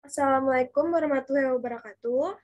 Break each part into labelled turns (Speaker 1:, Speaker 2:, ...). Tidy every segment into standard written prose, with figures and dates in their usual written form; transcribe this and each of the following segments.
Speaker 1: Assalamualaikum warahmatullahi wabarakatuh.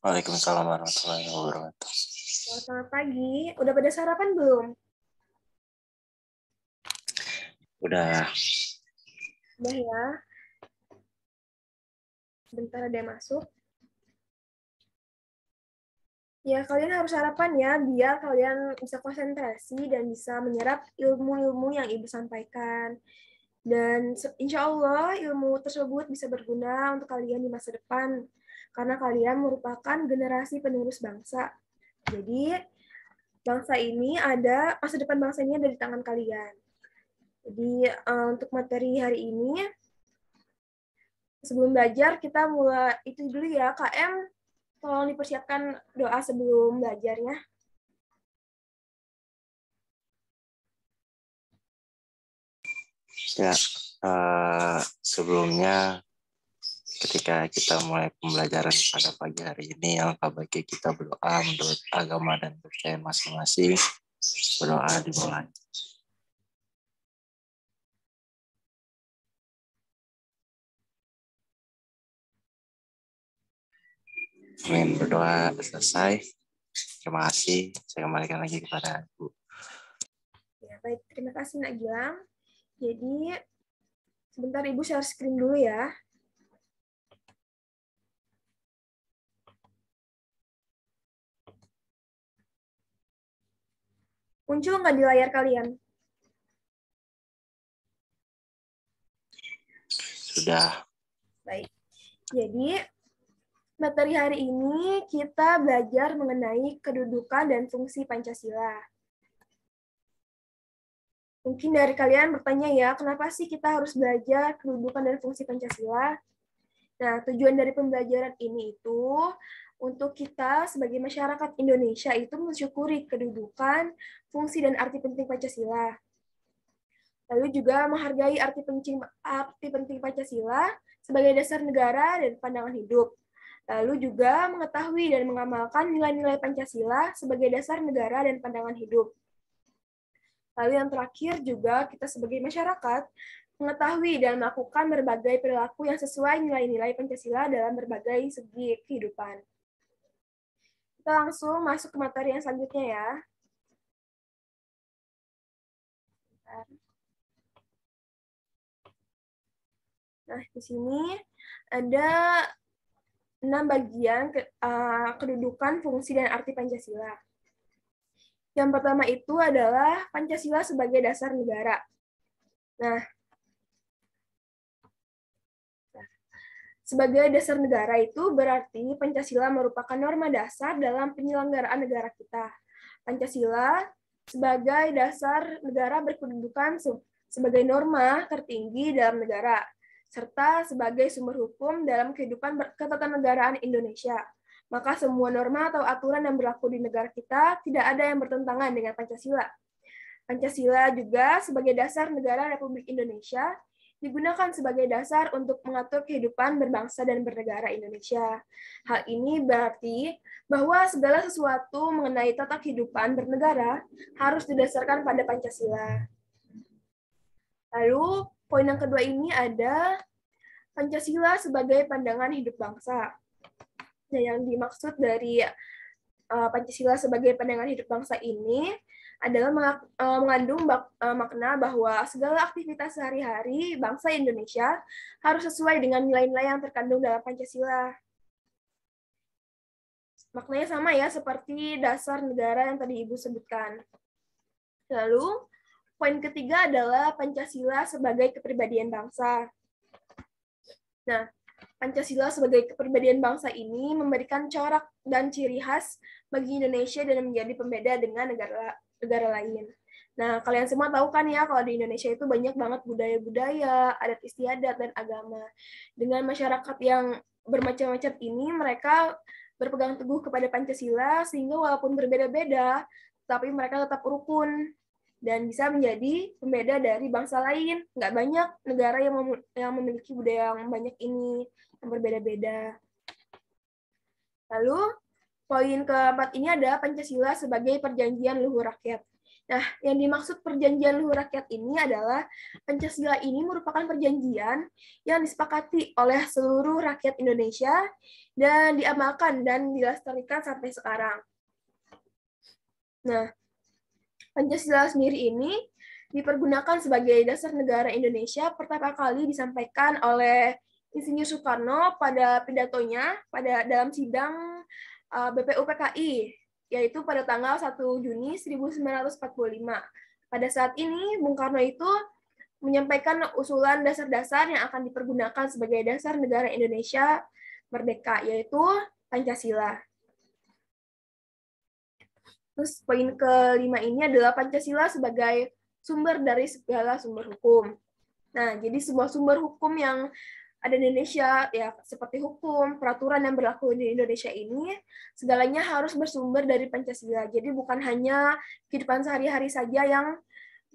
Speaker 2: Waalaikumsalam warahmatullahi wabarakatuh.
Speaker 1: Selamat pagi. Udah pada sarapan belum?
Speaker 2: Udah.
Speaker 1: Udah ya. Bentar ada yang masuk. Ya, kalian harus sarapan ya, biar kalian bisa konsentrasi dan bisa menyerap ilmu-ilmu yang Ibu sampaikan. Dan insya Allah ilmu tersebut bisa berguna untuk kalian di masa depan, karena kalian merupakan generasi penerus bangsa. Jadi, bangsa ini masa depan bangsa ini ada di tangan kalian. Jadi, untuk materi hari ini, sebelum belajar kita mulai itu dulu ya, KM tolong dipersiapkan doa sebelum belajarnya.
Speaker 2: Ya, sebelumnya ketika kita mulai pembelajaran pada pagi hari ini, alangkah baiknya kita berdoa menurut agama dan kepercayaan masing-masing. Berdoa dimulai. Amin. Berdoa selesai. Terima kasih. Saya kembalikan lagi kepada Ibu.
Speaker 1: Ya, baik, terima kasih Nak Gilang. Jadi sebentar Ibu share screen dulu ya. Muncul nggak di layar kalian?
Speaker 2: Sudah.
Speaker 1: Baik. Jadi materi hari ini kita belajar mengenai kedudukan dan fungsi Pancasila. Mungkin dari kalian bertanya ya, kenapa sih kita harus belajar kedudukan dan fungsi Pancasila? Nah, tujuan dari pembelajaran ini itu untuk kita sebagai masyarakat Indonesia itu mensyukuri kedudukan, fungsi, dan arti penting Pancasila. Lalu juga menghargai arti penting Pancasila sebagai dasar negara dan pandangan hidup. Lalu juga mengetahui dan mengamalkan nilai-nilai Pancasila sebagai dasar negara dan pandangan hidup. Lalu yang terakhir juga kita sebagai masyarakat mengetahui dan melakukan berbagai perilaku yang sesuai nilai-nilai Pancasila dalam berbagai segi kehidupan. Kita langsung masuk ke materi yang selanjutnya ya. Nah, di sini ada 6 bagian kedudukan, fungsi, dan arti Pancasila. Yang pertama itu adalah Pancasila sebagai dasar negara. Nah, sebagai dasar negara itu berarti Pancasila merupakan norma dasar dalam penyelenggaraan negara kita. Pancasila sebagai dasar negara berkedudukan sebagai norma tertinggi dalam negara, serta sebagai sumber hukum dalam kehidupan ketatanegaraan Indonesia. Maka semua norma atau aturan yang berlaku di negara kita tidak ada yang bertentangan dengan Pancasila. Pancasila juga sebagai dasar negara Republik Indonesia digunakan sebagai dasar untuk mengatur kehidupan berbangsa dan bernegara Indonesia. Hal ini berarti bahwa segala sesuatu mengenai tata kehidupan bernegara harus didasarkan pada Pancasila. Lalu, poin yang kedua ini ada Pancasila sebagai pandangan hidup bangsa. Nah, yang dimaksud dari Pancasila sebagai pandangan hidup bangsa ini adalah mengandung makna bahwa segala aktivitas sehari-hari bangsa Indonesia harus sesuai dengan nilai-nilai yang terkandung dalam Pancasila. Maknanya sama ya, seperti dasar negara yang tadi Ibu sebutkan. Lalu, poin ketiga adalah Pancasila sebagai kepribadian bangsa. Nah, Pancasila sebagai kepribadian bangsa ini memberikan corak dan ciri khas bagi Indonesia dan menjadi pembeda dengan negara lain. Nah, kalian semua tahu kan ya kalau di Indonesia itu banyak banget budaya-budaya, adat istiadat, dan agama. Dengan masyarakat yang bermacam-macam ini, mereka berpegang teguh kepada Pancasila sehingga walaupun berbeda-beda, tapi mereka tetap rukun dan bisa menjadi pembeda dari bangsa lain. Nggak banyak negara yang memiliki budaya yang banyak ini, yang berbeda-beda. Lalu, poin keempat ini ada Pancasila sebagai perjanjian luhur rakyat. Nah, yang dimaksud perjanjian luhur rakyat ini adalah Pancasila ini merupakan perjanjian yang disepakati oleh seluruh rakyat Indonesia dan diamalkan dan dilestarikan sampai sekarang. Nah, Pancasila sendiri ini dipergunakan sebagai dasar negara Indonesia pertama kali disampaikan oleh Insinyur Soekarno pada pidatonya dalam sidang BPU PKI, yaitu pada tanggal 1 Juni 1945. Pada saat ini, Bung Karno itu menyampaikan usulan dasar-dasar yang akan dipergunakan sebagai dasar negara Indonesia merdeka, yaitu Pancasila. Terus poin kelima ini adalah Pancasila sebagai sumber dari segala sumber hukum. Nah, jadi semua sumber hukum yang ada di Indonesia, ya seperti hukum, peraturan yang berlaku di Indonesia ini, segalanya harus bersumber dari Pancasila. Jadi bukan hanya kehidupan sehari-hari saja yang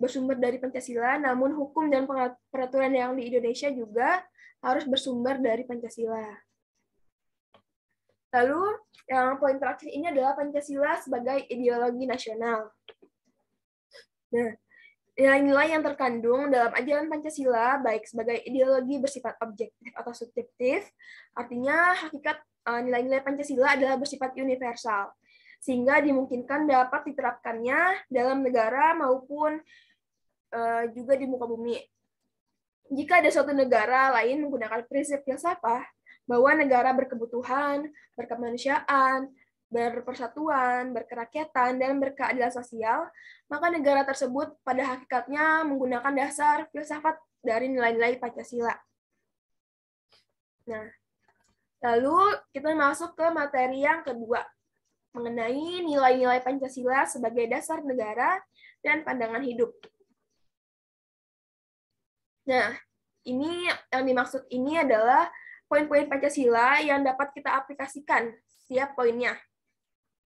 Speaker 1: bersumber dari Pancasila, namun hukum dan peraturan yang di Indonesia juga harus bersumber dari Pancasila. Lalu, yang poin terakhir ini adalah Pancasila sebagai ideologi nasional. Nah, nilai-nilai yang terkandung dalam ajaran Pancasila, baik sebagai ideologi bersifat objektif atau subjektif, artinya hakikat nilai-nilai Pancasila adalah bersifat universal, sehingga dimungkinkan dapat diterapkannya dalam negara maupun juga di muka bumi. Jika ada suatu negara lain menggunakan prinsip filsafat bahwa negara berkebutuhan, berkemanusiaan, berpersatuan, berkerakyatan, dan berkeadilan sosial, maka negara tersebut pada hakikatnya menggunakan dasar filsafat dari nilai-nilai Pancasila. Nah, lalu kita masuk ke materi yang kedua, mengenai nilai-nilai Pancasila sebagai dasar negara dan pandangan hidup. Nah, ini yang dimaksud ini adalah poin-poin Pancasila yang dapat kita aplikasikan setiap poinnya.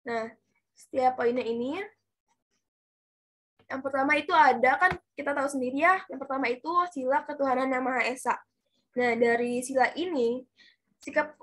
Speaker 1: Nah, setiap poinnya ini, yang pertama itu ada, kan kita tahu sendiri ya, yang pertama itu sila ketuhanan yang Maha Esa. Nah, dari sila ini, sikap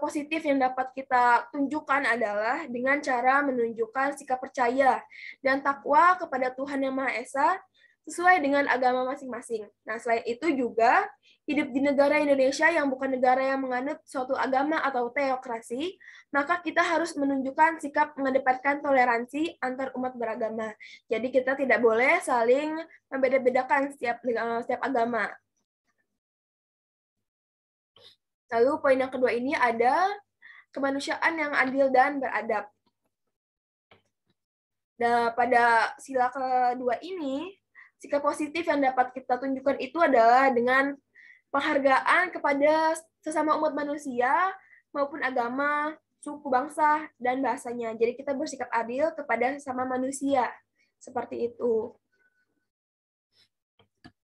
Speaker 1: positif yang dapat kita tunjukkan adalah dengan cara menunjukkan sikap percaya dan takwa kepada Tuhan yang Maha Esa sesuai dengan agama masing-masing. Nah, selain itu juga hidup di negara Indonesia yang bukan negara yang menganut suatu agama atau teokrasi, maka kita harus menunjukkan sikap mengedepankan toleransi antar umat beragama. Jadi kita tidak boleh saling membeda-bedakan setiap agama. Lalu poin yang kedua ini ada kemanusiaan yang adil dan beradab. Nah, pada sila kedua ini, sikap positif yang dapat kita tunjukkan itu adalah dengan penghargaan kepada sesama umat manusia maupun agama, suku, bangsa, dan bahasanya. Jadi kita bersikap adil kepada sesama manusia. Seperti itu.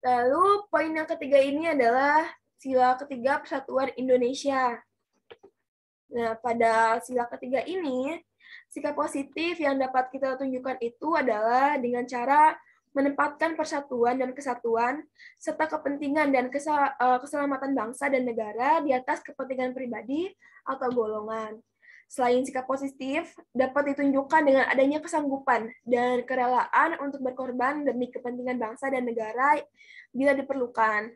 Speaker 1: Lalu poin yang ketiga ini adalah sila ketiga Persatuan Indonesia. Nah, pada sila ketiga ini, sikap positif yang dapat kita tunjukkan itu adalah dengan cara menempatkan persatuan dan kesatuan, serta kepentingan dan keselamatan bangsa dan negara di atas kepentingan pribadi atau golongan. Selain sikap positif, dapat ditunjukkan dengan adanya kesanggupan dan kerelaan untuk berkorban demi kepentingan bangsa dan negara bila diperlukan.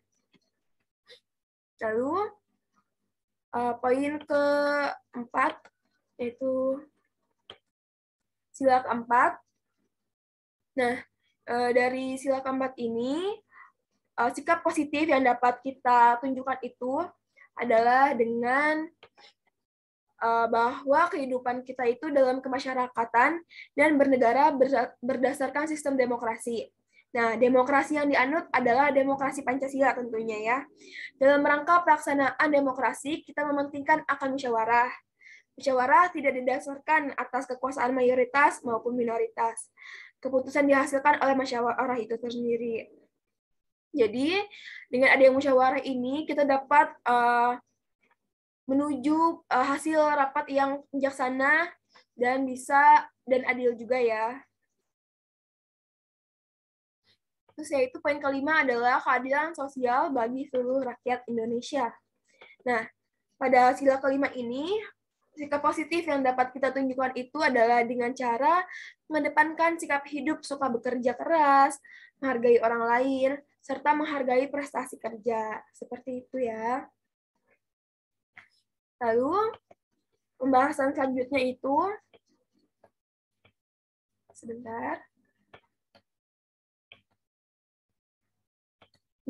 Speaker 1: Lalu, poin keempat, yaitu sila keempat. Nah, dari sila keempat ini, sikap positif yang dapat kita tunjukkan itu adalah dengan bahwa kehidupan kita itu dalam kemasyarakatan dan bernegara berdasarkan sistem demokrasi. Nah, demokrasi yang dianut adalah demokrasi Pancasila tentunya ya. Dalam rangka pelaksanaan demokrasi, kita mementingkan akal musyawarah. Musyawarah tidak didasarkan atas kekuasaan mayoritas maupun minoritas. Keputusan dihasilkan oleh musyawarah itu sendiri. Jadi, dengan adanya musyawarah ini, kita dapat menuju hasil rapat yang bijaksana dan adil juga ya. Terus yaitu poin kelima adalah keadilan sosial bagi seluruh rakyat Indonesia. Nah, pada sila kelima ini Sikap positif yang dapat kita tunjukkan itu adalah dengan cara mengedepankan sikap hidup suka bekerja keras, menghargai orang lain, serta menghargai prestasi kerja. Seperti itu ya. Lalu, pembahasan selanjutnya itu, sebentar.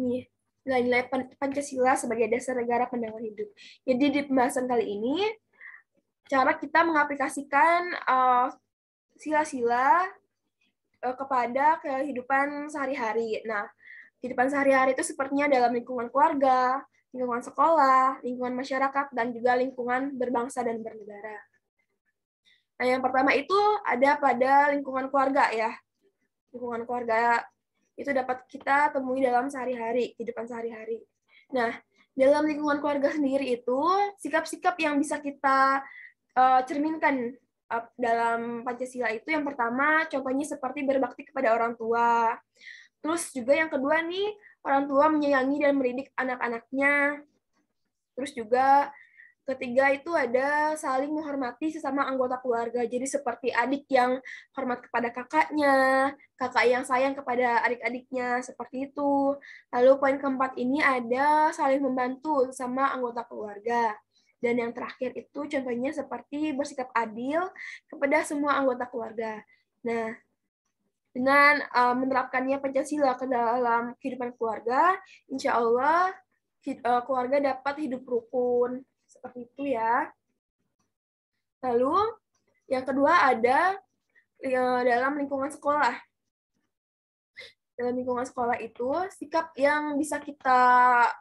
Speaker 1: Nih, nilai-nilai Pancasila sebagai dasar negara pandangan hidup. Jadi di pembahasan kali ini, cara kita mengaplikasikan sila-sila kepada kehidupan sehari-hari. Nah, kehidupan sehari-hari itu sepertinya dalam lingkungan keluarga, lingkungan sekolah, lingkungan masyarakat, dan juga lingkungan berbangsa dan bernegara. Nah, yang pertama itu ada pada lingkungan keluarga ya. Lingkungan keluarga itu dapat kita temui dalam sehari-hari, kehidupan sehari-hari. Nah, dalam lingkungan keluarga sendiri itu, sikap-sikap yang bisa kita cerminkan dalam Pancasila itu yang pertama, contohnya seperti berbakti kepada orang tua. Terus juga yang kedua nih, orang tua menyayangi dan mendidik anak-anaknya. Terus juga ketiga itu ada saling menghormati sesama anggota keluarga. Jadi seperti adik yang hormat kepada kakaknya, kakak yang sayang kepada adik-adiknya, seperti itu. Lalu poin keempat ini ada saling membantu sesama anggota keluarga. Dan yang terakhir itu contohnya seperti bersikap adil kepada semua anggota keluarga. Nah, dengan menerapkannya Pancasila ke dalam kehidupan keluarga, insya Allah keluarga dapat hidup rukun. Seperti itu ya. Lalu yang kedua ada dalam lingkungan sekolah. Dalam lingkungan sekolah itu, sikap yang bisa kita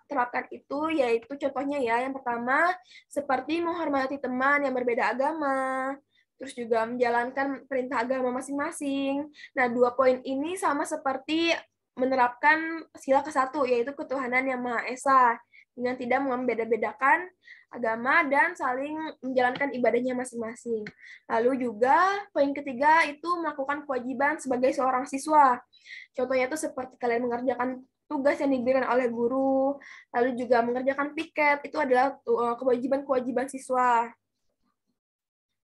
Speaker 1: terapkan itu yaitu contohnya ya, yang pertama seperti menghormati teman yang berbeda agama, terus juga menjalankan perintah agama masing-masing. Nah, 2 poin ini sama seperti menerapkan sila ke-1, yaitu ketuhanan yang Maha Esa, dengan tidak membeda-bedakan agama dan saling menjalankan ibadahnya masing-masing. Lalu juga poin ketiga itu melakukan kewajiban sebagai seorang siswa. Contohnya itu seperti kalian mengerjakan tugas yang diberikan oleh guru, lalu juga mengerjakan piket, itu adalah kewajiban-kewajiban siswa.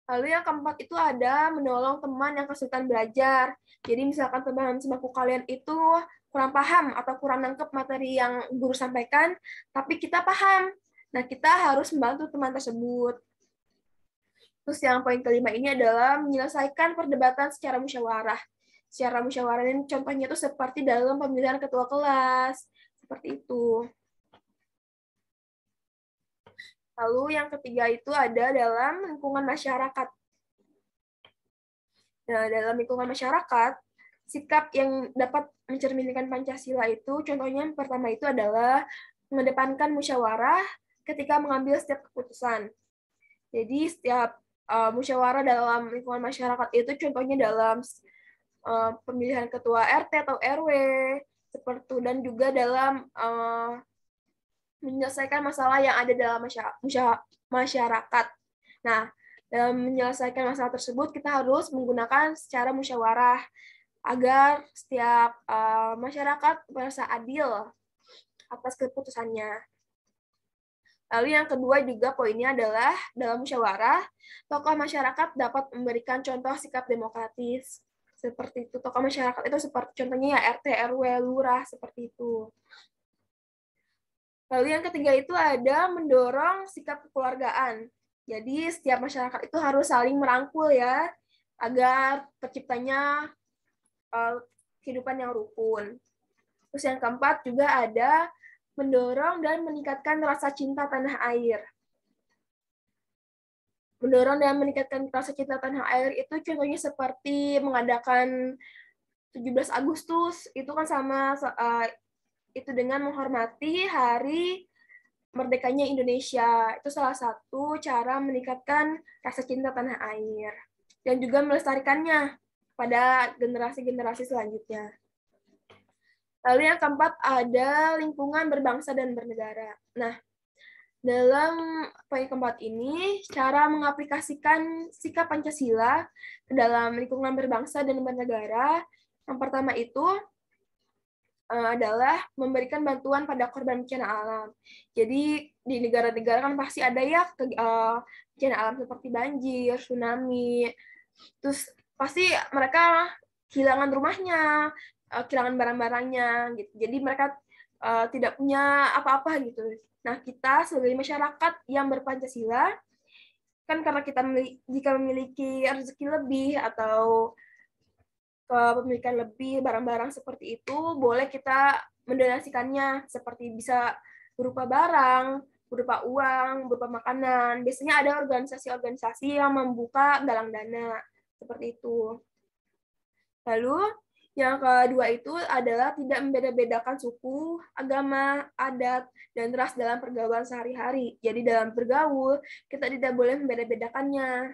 Speaker 1: Lalu yang keempat itu ada menolong teman yang kesulitan belajar. Jadi misalkan teman sebangku kalian itu kurang paham atau kurang nangkep materi yang guru sampaikan, tapi kita paham. Nah, kita harus membantu teman tersebut. Terus yang poin kelima ini adalah menyelesaikan perdebatan secara musyawarah. Secara musyawarah ini contohnya itu seperti dalam pemilihan ketua kelas. Seperti itu. Lalu yang ketiga itu ada dalam lingkungan masyarakat. Nah, dalam lingkungan masyarakat, sikap yang dapat mencerminkan Pancasila itu, contohnya yang pertama itu adalah mengedepankan musyawarah ketika mengambil setiap keputusan. Jadi setiap musyawarah dalam lingkungan masyarakat itu contohnya dalam pemilihan ketua RT atau RW, seperti itu, dan juga dalam menyelesaikan masalah yang ada dalam masyarakat. Nah, dalam menyelesaikan masalah tersebut kita harus menggunakan secara musyawarah agar setiap masyarakat merasa adil atas keputusannya. Lalu yang kedua juga poinnya adalah dalam musyawarah, tokoh masyarakat dapat memberikan contoh sikap demokratis. Seperti itu, tokoh masyarakat itu seperti contohnya ya RT, RW, lurah, seperti itu. Lalu yang ketiga itu ada mendorong sikap kekeluargaan. Jadi setiap masyarakat itu harus saling merangkul ya, agar terciptanya kehidupan yang rukun. Terus yang keempat juga ada mendorong dan meningkatkan rasa cinta tanah air. Mendorong dan meningkatkan rasa cinta tanah air itu contohnya seperti mengadakan 17 Agustus, itu kan sama itu dengan menghormati hari merdekanya Indonesia. Itu salah satu cara meningkatkan rasa cinta tanah air. Dan juga melestarikannya pada generasi-generasi selanjutnya. Lalu yang keempat ada lingkungan berbangsa dan bernegara. Nah, dalam poin keempat ini, cara mengaplikasikan sikap Pancasila ke dalam lingkungan berbangsa dan bernegara, yang pertama itu adalah memberikan bantuan pada korban bencana alam. Jadi di negara-negara kan pasti ada ya bencana alam seperti banjir, tsunami, terus pasti mereka kehilangan rumahnya, kehilangan barang-barangnya, gitu. Jadi mereka tidak punya apa-apa gitu. Nah, kita sebagai masyarakat yang berpancasila, kan karena kita jika memiliki rezeki lebih atau kepemilikan lebih barang-barang seperti itu, boleh kita mendonasikannya, seperti bisa berupa barang, berupa uang, berupa makanan. Biasanya ada organisasi-organisasi yang membuka galang dana, seperti itu. Lalu, yang kedua itu adalah tidak membeda-bedakan suku, agama, adat, dan ras dalam pergaulan sehari-hari. Jadi dalam bergaul, kita tidak boleh membeda-bedakannya.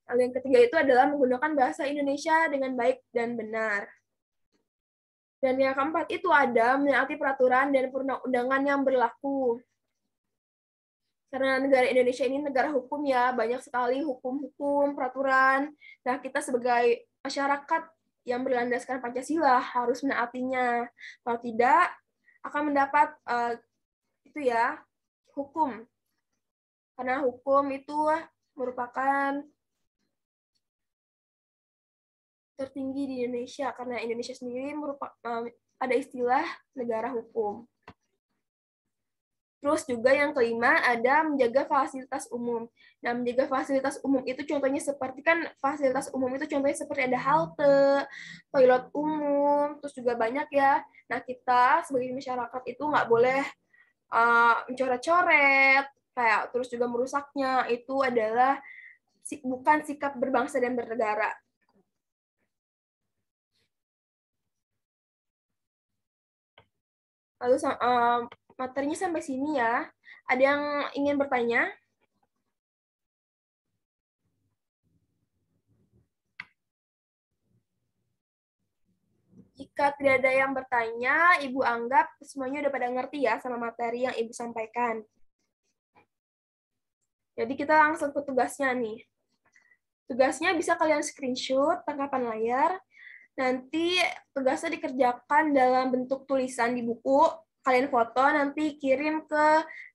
Speaker 1: Lalu yang ketiga itu adalah menggunakan bahasa Indonesia dengan baik dan benar. Dan yang keempat itu ada menaati peraturan dan perundang-undangan yang berlaku. Karena negara Indonesia ini negara hukum ya, banyak sekali hukum-hukum, peraturan. Nah, kita sebagai masyarakat yang berlandaskan Pancasila harus menaatinya. Kalau tidak, akan mendapat itu ya, hukum. Karena hukum itu merupakan tertinggi di Indonesia, karena Indonesia sendiri ada istilah negara hukum. Terus juga yang kelima ada menjaga fasilitas umum. Nah, menjaga fasilitas umum itu contohnya seperti kan fasilitas umum itu contohnya seperti ada halte, toilet umum, terus juga banyak ya. Nah, kita sebagai masyarakat itu nggak boleh mencoret-coret, kayak terus juga merusaknya. Itu adalah bukan sikap berbangsa dan bernegara. Lalu materinya sampai sini ya. Ada yang ingin bertanya? Jika tidak ada yang bertanya, Ibu anggap semuanya udah pada ngerti ya sama materi yang Ibu sampaikan. Jadi kita langsung ke tugasnya nih. Tugasnya bisa kalian screenshot tangkapan layar. Nanti tugasnya dikerjakan dalam bentuk tulisan di buku. Kalian foto, nanti kirim ke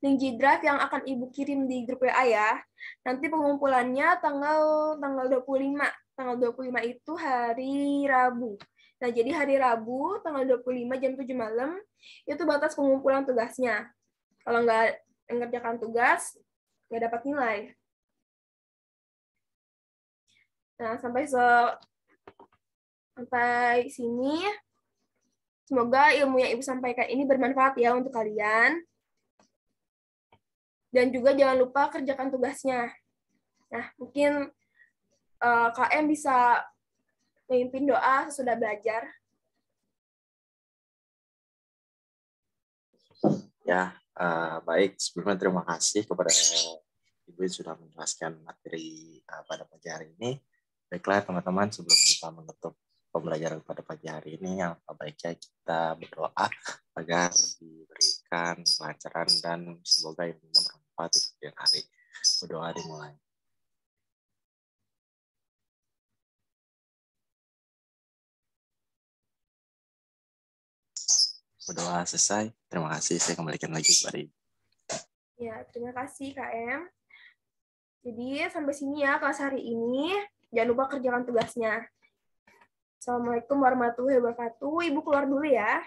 Speaker 1: link G Drive yang akan Ibu kirim di grup WA ya. Nanti pengumpulannya tanggal 25. Tanggal 25 itu hari Rabu. Nah, jadi hari Rabu, tanggal 25 jam 7 malam, itu batas pengumpulan tugasnya. Kalau nggak mengerjakan tugas, nggak dapat nilai. Nah, sampai sini, semoga ilmu yang Ibu sampaikan ini bermanfaat ya untuk kalian. Dan juga jangan lupa kerjakan tugasnya. Nah, mungkin KM bisa memimpin doa sesudah belajar.
Speaker 2: Ya, baik. Sebelumnya terima kasih kepada Ibu yang sudah menjelaskan materi pada pagi hari ini. Baiklah teman-teman, sebelum kita menutup pembelajaran pada pagi hari ini, yang baiknya kita berdoa agar diberikan kelancaran dan semoga ilmunya bermanfaat di kemudian hari. Berdoa dimulai. Berdoa selesai. Terima kasih. Saya kembalikan lagi kepada Ibu.
Speaker 1: Ya, terima kasih KM. Jadi sampai sini ya kelas hari ini. Jangan lupa kerjakan tugasnya. Assalamualaikum warahmatullahi wabarakatuh. Ibu keluar dulu ya.